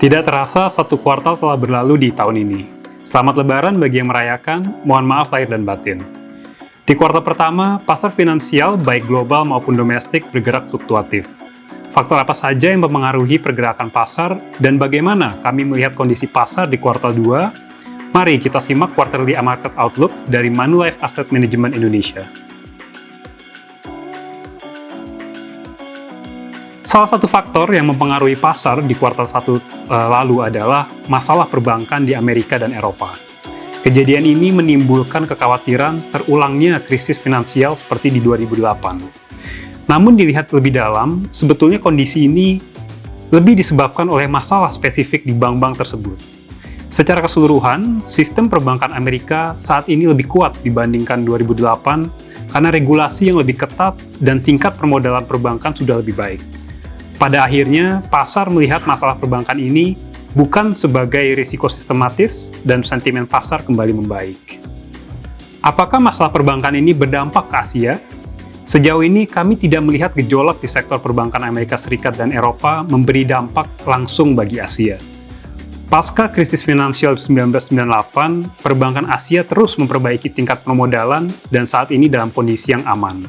Tidak terasa satu kuartal telah berlalu di tahun ini. Selamat Lebaran bagi yang merayakan, mohon maaf lahir dan batin. Di kuartal pertama, pasar finansial baik global maupun domestik bergerak fluktuatif. Faktor apa saja yang mempengaruhi pergerakan pasar dan bagaimana kami melihat kondisi pasar di kuartal 2? Mari kita simak Quarterly Market Outlook dari Manulife Asset Management Indonesia. Salah satu faktor yang mempengaruhi pasar di kuartal 1 lalu adalah masalah perbankan di Amerika dan Eropa. Kejadian ini menimbulkan kekhawatiran terulangnya krisis finansial seperti di 2008. Namun dilihat lebih dalam, sebetulnya kondisi ini lebih disebabkan oleh masalah spesifik di bank-bank tersebut. Secara keseluruhan, sistem perbankan Amerika saat ini lebih kuat dibandingkan 2008 karena regulasi yang lebih ketat dan tingkat permodalan perbankan sudah lebih baik. Pada akhirnya, pasar melihat masalah perbankan ini bukan sebagai risiko sistematis dan sentimen pasar kembali membaik. Apakah masalah perbankan ini berdampak ke Asia? Sejauh ini, kami tidak melihat gejolak di sektor perbankan Amerika Serikat dan Eropa memberi dampak langsung bagi Asia. Pasca krisis finansial 1998, perbankan Asia terus memperbaiki tingkat permodalan dan saat ini dalam kondisi yang aman.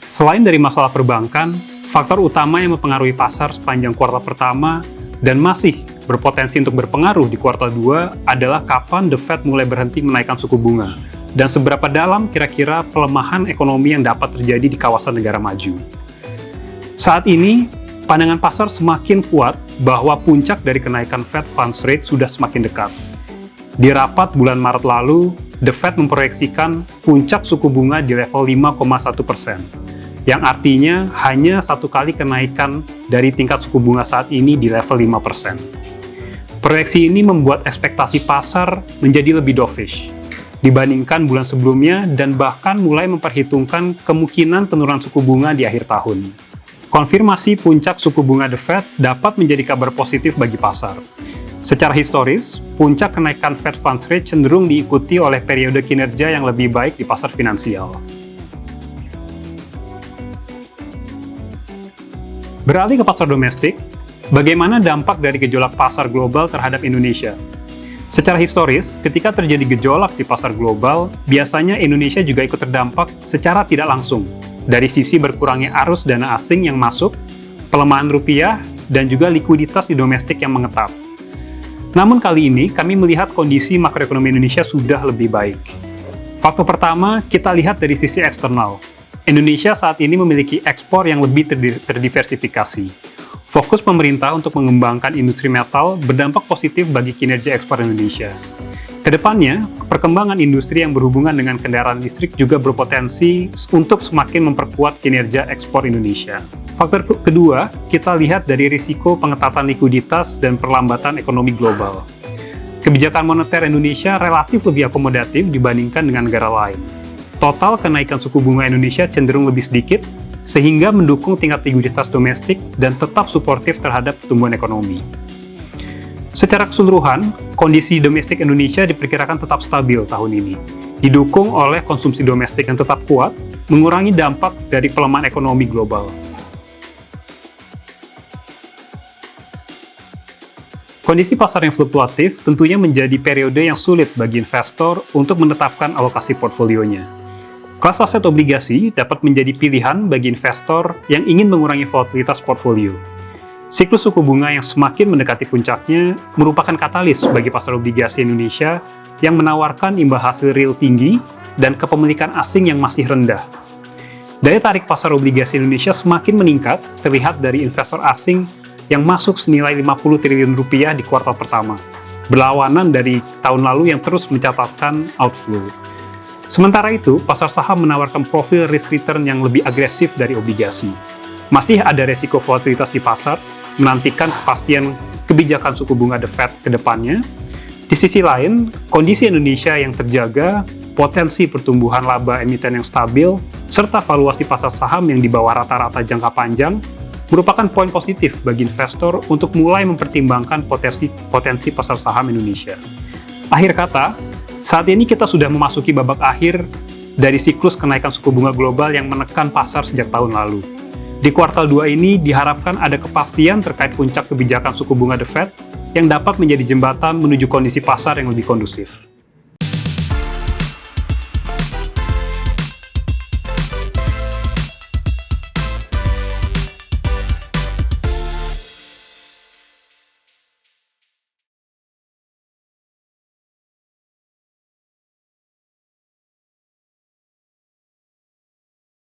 Selain dari masalah perbankan, faktor utama yang mempengaruhi pasar sepanjang kuartal pertama dan masih berpotensi untuk berpengaruh di kuartal 2 adalah kapan The Fed mulai berhenti menaikkan suku bunga dan seberapa dalam kira-kira pelemahan ekonomi yang dapat terjadi di kawasan negara maju. Saat ini, pandangan pasar semakin kuat bahwa puncak dari kenaikan Fed Funds Rate sudah semakin dekat. Di rapat bulan Maret lalu, The Fed memproyeksikan puncak suku bunga di level 5,1%. Yang artinya hanya satu kali kenaikan dari tingkat suku bunga saat ini di level 5%. Proyeksi ini membuat ekspektasi pasar menjadi lebih dovish dibandingkan bulan sebelumnya dan bahkan mulai memperhitungkan kemungkinan penurunan suku bunga di akhir tahun. Konfirmasi puncak suku bunga The Fed dapat menjadi kabar positif bagi pasar. Secara historis, puncak kenaikan Fed Funds Rate cenderung diikuti oleh periode kinerja yang lebih baik di pasar finansial. Beralih ke pasar domestik, bagaimana dampak dari gejolak pasar global terhadap Indonesia? Secara historis, ketika terjadi gejolak di pasar global, biasanya Indonesia juga ikut terdampak secara tidak langsung, dari sisi berkurangnya arus dana asing yang masuk, pelemahan rupiah, dan juga likuiditas di domestik yang mengetap. Namun kali ini, kami melihat kondisi makroekonomi Indonesia sudah lebih baik. Faktor pertama, kita lihat dari sisi eksternal. Indonesia saat ini memiliki ekspor yang lebih terdiversifikasi. Fokus pemerintah untuk mengembangkan industri metal berdampak positif bagi kinerja ekspor Indonesia. Kedepannya, perkembangan industri yang berhubungan dengan kendaraan listrik juga berpotensi untuk semakin memperkuat kinerja ekspor Indonesia. Faktor kedua, kita lihat dari risiko pengetatan likuiditas dan perlambatan ekonomi global. Kebijakan moneter Indonesia relatif lebih akomodatif dibandingkan dengan negara lain. Total kenaikan suku bunga Indonesia cenderung lebih sedikit, sehingga mendukung tingkat likuiditas domestik dan tetap suportif terhadap pertumbuhan ekonomi. Secara keseluruhan, kondisi domestik Indonesia diperkirakan tetap stabil tahun ini, didukung oleh konsumsi domestik yang tetap kuat, mengurangi dampak dari pelemahan ekonomi global. Kondisi pasar yang fluktuatif tentunya menjadi periode yang sulit bagi investor untuk menetapkan alokasi portfolionya. Kelas aset obligasi dapat menjadi pilihan bagi investor yang ingin mengurangi volatilitas portfolio. Siklus suku bunga yang semakin mendekati puncaknya merupakan katalis bagi pasar obligasi Indonesia yang menawarkan imbal hasil real tinggi dan kepemilikan asing yang masih rendah. Daya tarik pasar obligasi Indonesia semakin meningkat terlihat dari investor asing yang masuk senilai 50 triliun rupiah di kuartal pertama, berlawanan dari tahun lalu yang terus mencatatkan outflow. Sementara itu, pasar saham menawarkan profil risk return yang lebih agresif dari obligasi. Masih ada resiko volatilitas di pasar, menantikan kepastian kebijakan suku bunga The Fed ke depannya. Di sisi lain, kondisi Indonesia yang terjaga, potensi pertumbuhan laba emiten yang stabil, serta valuasi pasar saham yang di bawah rata-rata jangka panjang, merupakan poin positif bagi investor untuk mulai mempertimbangkan potensi pasar saham Indonesia. Akhir kata, saat ini kita sudah memasuki babak akhir dari siklus kenaikan suku bunga global yang menekan pasar sejak tahun lalu. Di kuartal 2 ini diharapkan ada kepastian terkait puncak kebijakan suku bunga The Fed yang dapat menjadi jembatan menuju kondisi pasar yang lebih kondusif.